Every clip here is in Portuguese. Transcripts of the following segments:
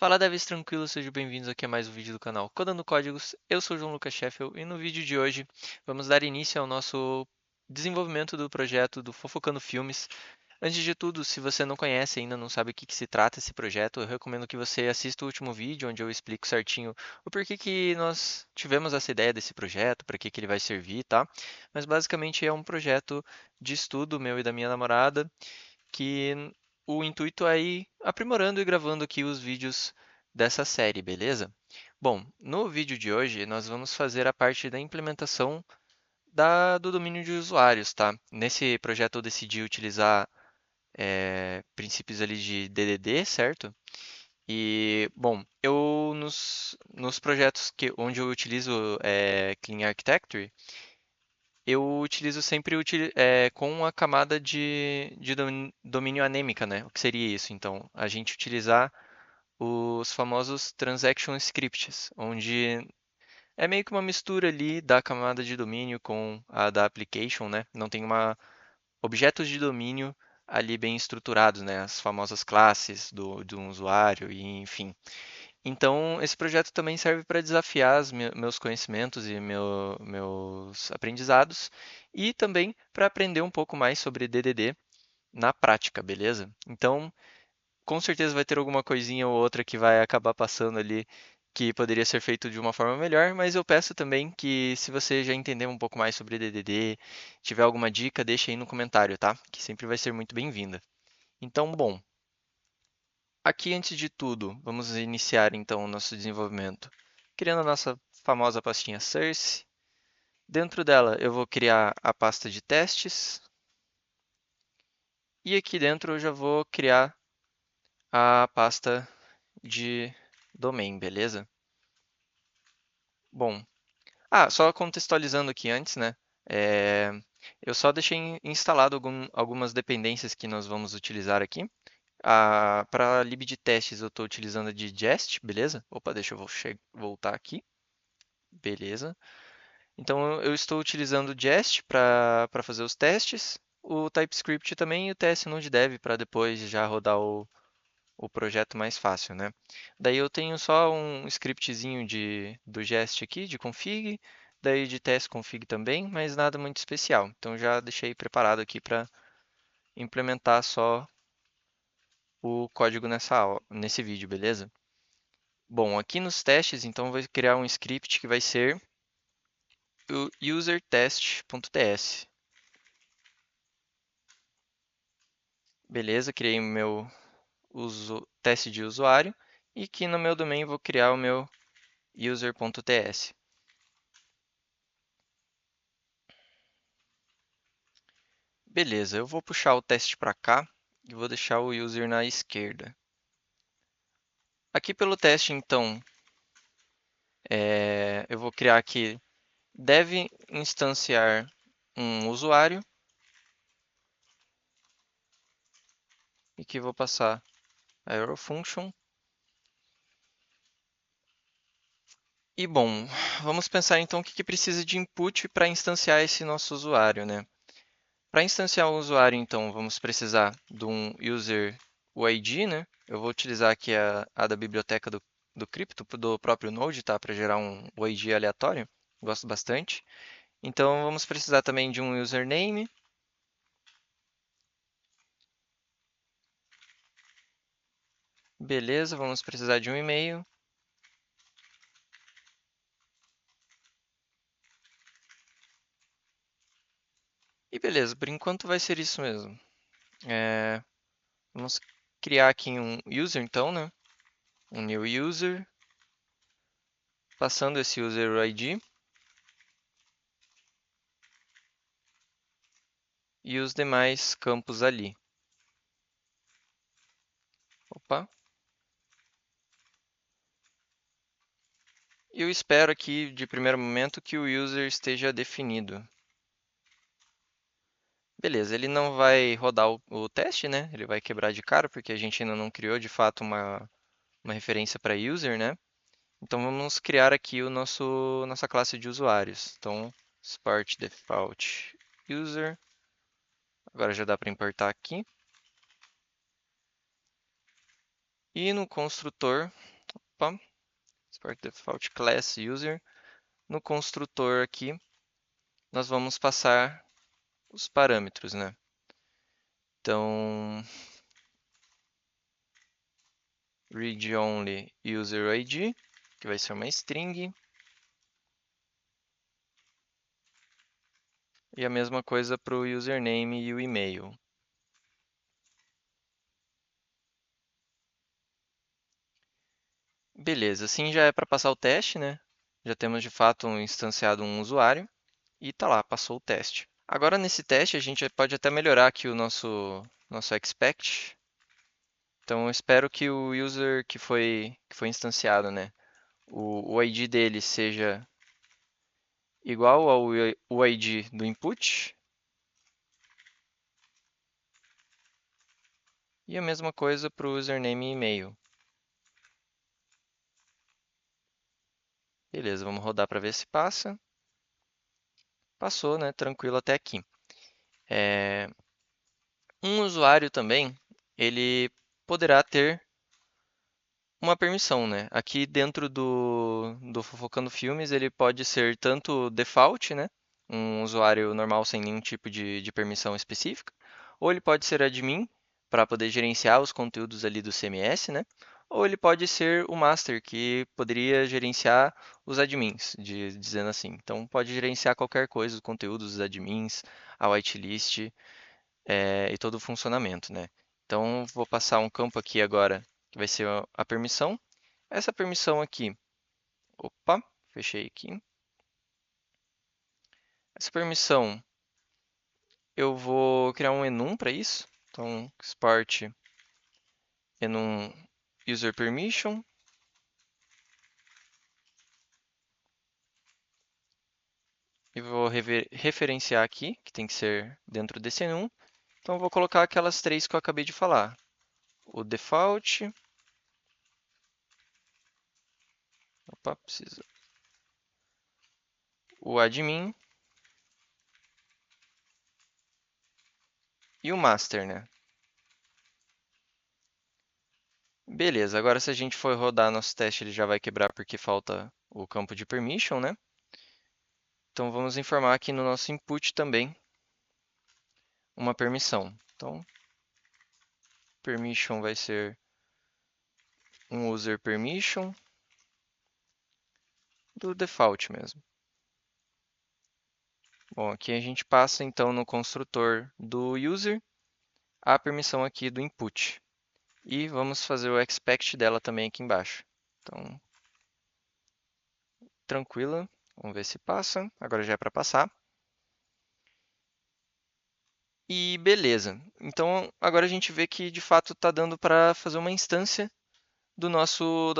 Fala devs tranquilos, sejam bem-vindos aqui a mais um vídeo do canal Codando Códigos. Eu sou o João Lucas Sheffield e no vídeo de hoje vamos dar início ao nosso desenvolvimento do projeto do Fofocando Filmes. Antes de tudo, se você não conhece ainda, não sabe o que se trata esse projeto, eu recomendo que você assista o último vídeo onde eu explico certinho o porquê que nós tivemos essa ideia desse projeto, para que ele vai servir, tá? Mas basicamente é um projeto de estudo meu e da minha namorada que o intuito é ir aprimorando e gravando aqui os vídeos dessa série, beleza? Bom, no vídeo de hoje nós vamos fazer a parte da implementação do domínio de usuários, tá? Nesse projeto eu decidi utilizar princípios ali de DDD, certo? E, bom, nos projetos onde eu utilizo Clean Architecture, eu utilizo sempre com a camada de domínio anêmica, né? O que seria isso? Então, a gente utilizar os famosos transaction scripts, onde é meio que uma mistura ali da camada de domínio com a da application, né? Não tem objetos de domínio ali bem estruturados, né? As famosas classes de um usuário e enfim. Então, esse projeto também serve para desafiar meus conhecimentos e meus aprendizados e também para aprender um pouco mais sobre DDD na prática, beleza? Então, com certeza vai ter alguma coisinha ou outra que vai acabar passando ali que poderia ser feito de uma forma melhor, mas eu peço também que se você já entender um pouco mais sobre DDD, tiver alguma dica, deixe aí no comentário, tá? Que sempre vai ser muito bem-vinda. Então, bom, aqui, antes de tudo, vamos iniciar então o nosso desenvolvimento criando a nossa famosa pastinha Source. Dentro dela, eu vou criar a pasta de testes e aqui dentro eu já vou criar a pasta de domain, beleza? Bom, só contextualizando aqui antes, né? é, eu só deixei instalado algumas dependências que nós vamos utilizar aqui. Para lib de testes eu estou utilizando a de Jest, beleza? Opa, deixa eu voltar aqui. Beleza. Então eu estou utilizando o Jest para fazer os testes, o TypeScript também e o TS Node-Dev para depois já rodar o projeto mais fácil, né? Daí eu tenho só um scriptzinho do Jest aqui, de config, daí de test config também, mas nada muito especial. Então já deixei preparado aqui para implementar só o código nesse vídeo, beleza? Bom, aqui nos testes, então eu vou criar um script que vai ser o userTest.ts. Beleza, criei o meu teste de usuário e aqui no meu domain vou criar o meu user.ts. Beleza, eu vou puxar o teste para cá e vou deixar o user na esquerda. Aqui pelo teste, então, eu vou criar aqui deve instanciar um usuário e que vou passar a arrow function. E bom, vamos pensar então o que precisa de input para instanciar esse nosso usuário, né? Para instanciar o usuário, então, vamos precisar de um user UID, né? Eu vou utilizar aqui a da biblioteca do Crypto, do próprio Node, tá? Para gerar um UID aleatório. Gosto bastante. Então, vamos precisar também de um username. Beleza, vamos precisar de um e-mail. E beleza, por enquanto vai ser isso mesmo. Vamos criar aqui um user, então, né? Um new user, passando esse user ID e os demais campos ali. Opa. E eu espero aqui, de primeiro momento, que o user esteja definido. Beleza, ele não vai rodar o teste, né? Ele vai quebrar de cara, porque a gente ainda não criou de fato uma referência para user, né? Então vamos criar aqui nossa classe de usuários. Então, Sport Default User. Agora já dá para importar aqui. E no construtor, opa, Spark Default Class User, no construtor aqui, nós vamos passar os parâmetros, né? Então, read only user ID, que vai ser uma string. E a mesma coisa para o username e o e-mail. Beleza, assim já é para passar o teste, né? Já temos de fato instanciado um usuário e tá lá, passou o teste. Agora nesse teste a gente pode até melhorar aqui o nosso expect. Então eu espero que o user que foi instanciado, né? O ID dele seja igual ao ID do input. E a mesma coisa para o username e e-mail. Beleza, vamos rodar para ver se passa. Passou, né? Tranquilo até aqui. Um usuário também, ele poderá ter uma permissão, né? Aqui dentro do Fofocando Filmes, ele pode ser tanto default, né? Um usuário normal sem nenhum tipo de permissão específica, ou ele pode ser admin para poder gerenciar os conteúdos ali do CMS, né? Ou ele pode ser o master, que poderia gerenciar os admins, dizendo assim. Então, pode gerenciar qualquer coisa, os conteúdos dos admins, a whitelist, e todo o funcionamento, né? Então, vou passar um campo aqui agora, que vai ser a permissão. Essa permissão aqui, opa, fechei aqui. Essa permissão, eu vou criar um enum para isso. Então, export enum user permission. E vou referenciar aqui, que tem que ser dentro desse enum. Então, eu vou colocar aquelas três que eu acabei de falar. O default, opa, precisa. O admin e o master, né? Beleza, agora se a gente for rodar nosso teste, ele já vai quebrar porque falta o campo de permission, né? Então vamos informar aqui no nosso input também uma permissão. Então, permission vai ser um user permission do default mesmo. Bom, aqui a gente passa então no construtor do user a permissão aqui do input. E vamos fazer o expect dela também aqui embaixo. Então, tranquila. Vamos ver se passa. Agora já é para passar. E beleza. Então agora a gente vê que de fato está dando para fazer uma instância do nosso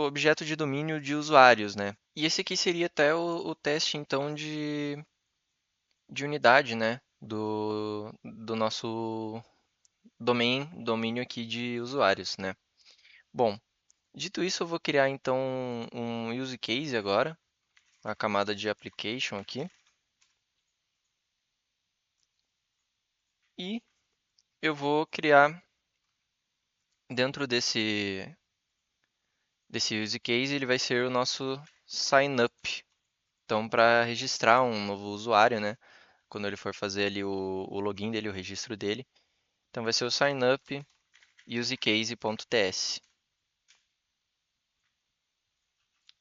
objeto de domínio de usuários, né? E esse aqui seria até o teste então de unidade, né? Do nosso domínio aqui de usuários, né? Bom, dito isso, eu vou criar então um use case agora, a camada de application aqui. E eu vou criar dentro desse use case, ele vai ser o nosso sign up. Então, para registrar um novo usuário, né? Quando ele for fazer ali o login dele, o registro dele. Então, vai ser o sign up usecase.ts.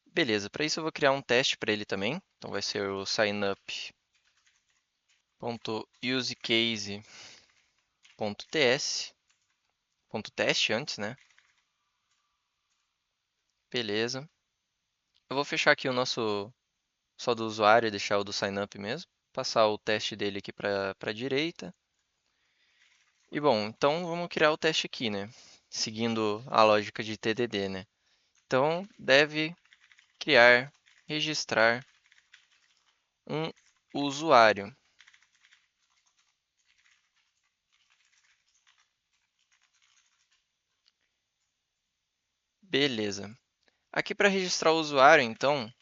Beleza, para isso eu vou criar um teste para ele também. Então, vai ser o signup.usecase.ts. Ponto teste antes, né? Beleza. Eu vou fechar aqui o nosso só do usuário e deixar o do signup mesmo. Passar o teste dele aqui para a direita. E bom, então vamos criar o teste aqui, né? Seguindo a lógica de TDD, né? Então, deve criar, registrar um usuário. Beleza. Aqui para registrar o usuário, então,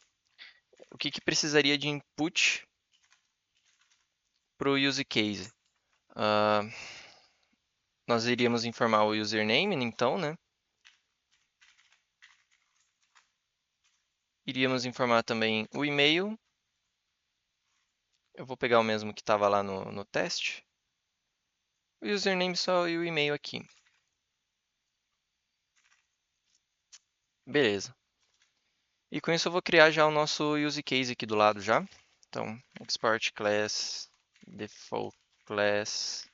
o que precisaria de input para o use case? Nós iríamos informar o username, então, né? iríamos informar também o e-mail. Eu vou pegar o mesmo que estava lá no teste. O username só e o e-mail aqui. Beleza. E com isso eu vou criar já o nosso use case aqui do lado já. Então, export class, default class,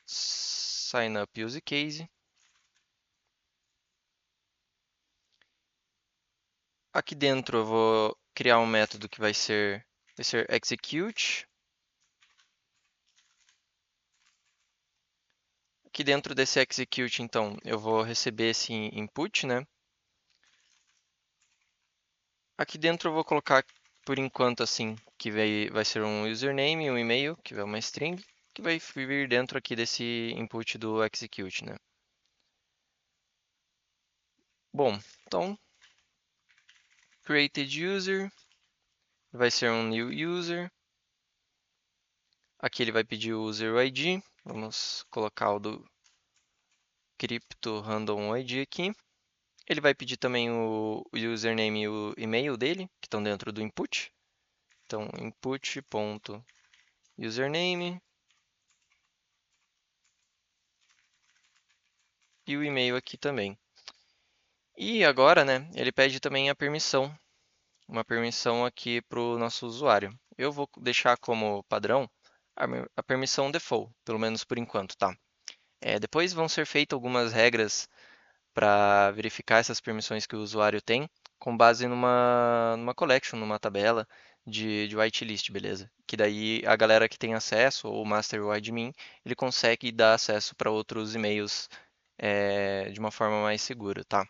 sign up use case. Aqui dentro eu vou criar um método que vai ser execute. Aqui dentro desse execute, então, eu vou receber esse input, né? Aqui dentro eu vou colocar, por enquanto, assim, que vai ser um username e um e-mail, que é uma string, que vai vir dentro aqui desse input do execute, né? Bom, então, created user, vai ser um new user. Aqui ele vai pedir o user ID, vamos colocar o do crypto random ID aqui. Ele vai pedir também o username e o e-mail dele, que estão dentro do input. Então, input.username e o e-mail aqui também. E agora, né, ele pede também a permissão, uma permissão aqui para o nosso usuário. Eu vou deixar como padrão a permissão default, pelo menos por enquanto, tá? Depois vão ser feitas algumas regras para verificar essas permissões que o usuário tem, com base numa collection, numa tabela de whitelist, beleza? Que daí a galera que tem acesso, ou o master ou admin, ele consegue dar acesso para outros e-mails de uma forma mais segura, tá?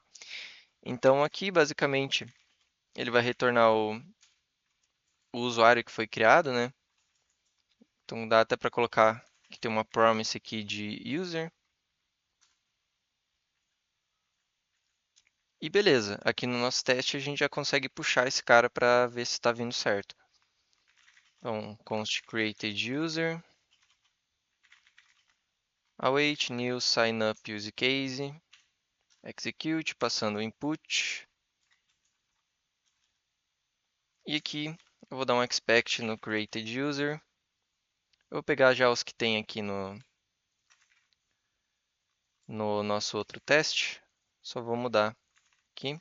Então aqui, basicamente, ele vai retornar o usuário que foi criado, né? Então dá até para colocar que tem uma promise aqui de user. E beleza, aqui no nosso teste a gente já consegue puxar esse cara para ver se está vindo certo. Então, const created user, await new sign up use case, execute, passando o input. E aqui eu vou dar um expect no created user. Eu vou pegar já os que tem aqui no nosso outro teste. Só vou mudar aqui.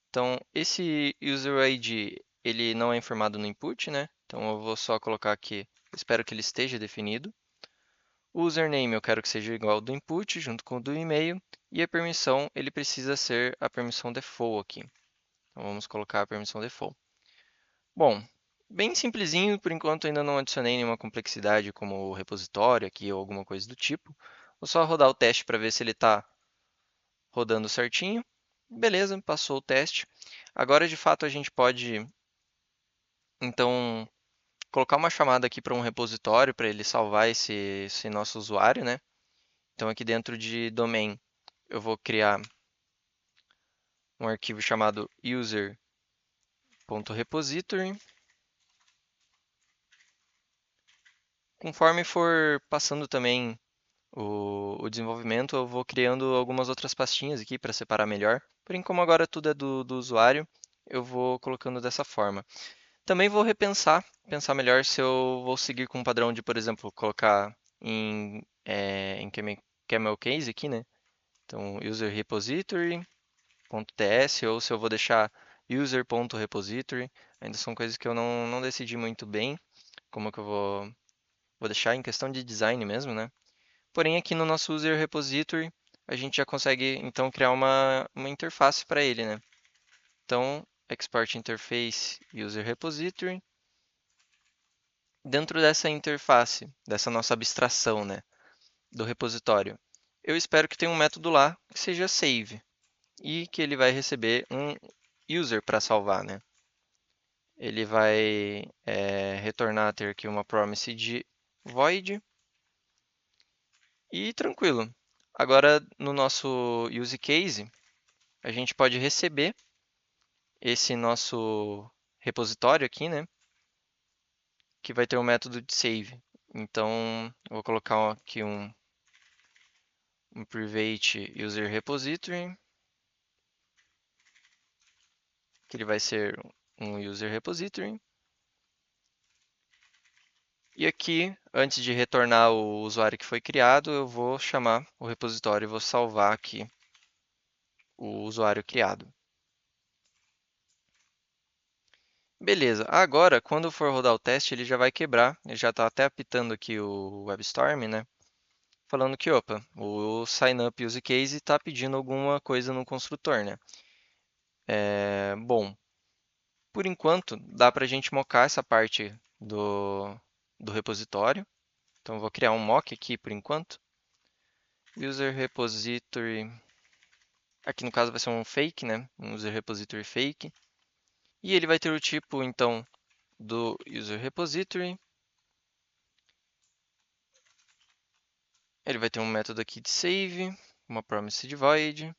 Então, esse user ID, ele não é informado no input, né? Então, eu vou só colocar aqui, espero que ele esteja definido. O username eu quero que seja igual ao do input, junto com o do e-mail. E a permissão, ele precisa ser a permissão default aqui. Então, vamos colocar a permissão default. Bom, bem simplesinho, por enquanto ainda não adicionei nenhuma complexidade como o repositório aqui ou alguma coisa do tipo. Vou só rodar o teste para ver se ele está rodando certinho. Beleza, passou o teste. Agora, de fato, a gente pode, então, colocar uma chamada aqui para um repositório para ele salvar esse nosso usuário, né? Então, aqui dentro de domain, eu vou criar um arquivo chamado user.repository. Conforme for passando também o desenvolvimento, eu vou criando algumas outras pastinhas aqui para separar melhor. Porém, como agora tudo é do usuário, eu vou colocando dessa forma. Também vou pensar melhor se eu vou seguir com um padrão de, por exemplo, colocar em camel case aqui, né? Então, user repository.ts ou se eu vou deixar user.repository. Ainda são coisas que eu não decidi muito bem como que eu vou deixar em questão de design mesmo, né? Porém, aqui no nosso user repository, a gente já consegue então criar uma interface para ele, né? Então, export interface user repository. Dentro dessa interface, dessa nossa abstração, né, do repositório, eu espero que tenha um método lá que seja save e que ele vai receber um user para salvar, né? Ele vai retornar ter aqui uma promise de void e tranquilo. Agora no nosso use case, a gente pode receber esse nosso repositório aqui, né? Que vai ter um método de save. Então, eu vou colocar aqui um private user repository. que ele vai ser um user repository. E aqui, antes de retornar o usuário que foi criado, eu vou chamar o repositório e vou salvar aqui o usuário criado. Beleza, agora quando for rodar o teste ele já vai quebrar, ele já está até apitando aqui o WebStorm, né? Falando que, opa, o signup use case está pedindo alguma coisa no construtor, né? Bom, por enquanto dá para a gente mocar essa parte do repositório. Então eu vou criar um mock aqui por enquanto. User repository, aqui no caso vai ser um fake, né? Um user repository fake. E ele vai ter o tipo, então, do user repository. Ele vai ter um método aqui de save, uma promised void.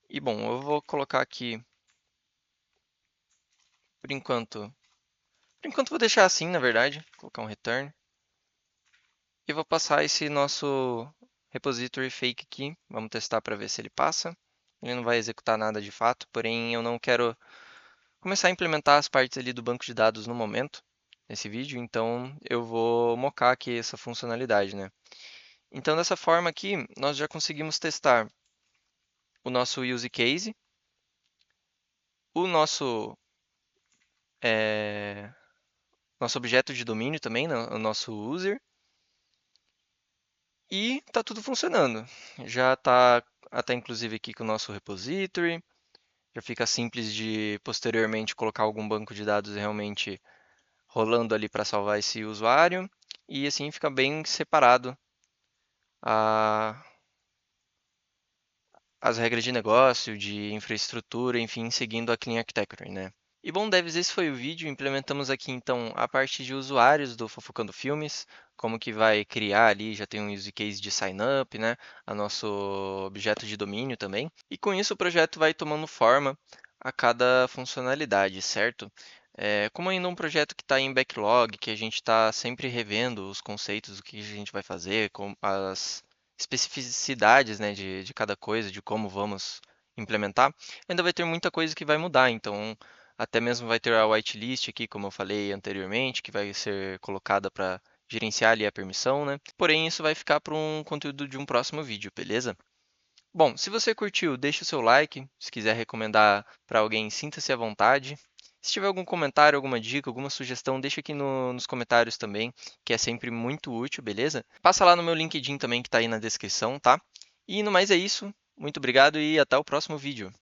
E bom, eu vou colocar aqui, por enquanto vou deixar assim, na verdade, colocar um return. E vou passar esse nosso repository fake aqui, vamos testar para ver se ele passa. Ele não vai executar nada de fato, porém eu não quero começar a implementar as partes ali do banco de dados no momento, nesse vídeo, então eu vou mocar aqui essa funcionalidade, né? Então dessa forma aqui, nós já conseguimos testar o nosso use case, o nosso objeto de domínio também, né, o nosso user, e está tudo funcionando. Já está até inclusive aqui com o nosso repository, já fica simples de posteriormente colocar algum banco de dados realmente rolando ali para salvar esse usuário, e assim fica bem separado as regras de negócio, de infraestrutura, enfim, seguindo a Clean Architecture, né? E bom, devs, esse foi o vídeo. Implementamos aqui então a parte de usuários do Fofocando Filmes, como que vai criar ali, já tem um use case de sign up, né? A nosso objeto de domínio também. E com isso o projeto vai tomando forma a cada funcionalidade, certo? Como ainda é um projeto que está em backlog, que a gente está sempre revendo os conceitos do que a gente vai fazer, com as especificidades, né, de cada coisa, de como vamos implementar, ainda vai ter muita coisa que vai mudar. Então, até mesmo vai ter a whitelist aqui, como eu falei anteriormente, que vai ser colocada para gerenciar ali a permissão, né? Porém, isso vai ficar para um conteúdo de um próximo vídeo, beleza? Bom, se você curtiu, deixa o seu like. Se quiser recomendar para alguém, sinta-se à vontade. Se tiver algum comentário, alguma dica, alguma sugestão, deixa aqui nos comentários também, que é sempre muito útil, beleza? Passa lá no meu LinkedIn também, que está aí na descrição, tá? E no mais é isso. Muito obrigado e até o próximo vídeo.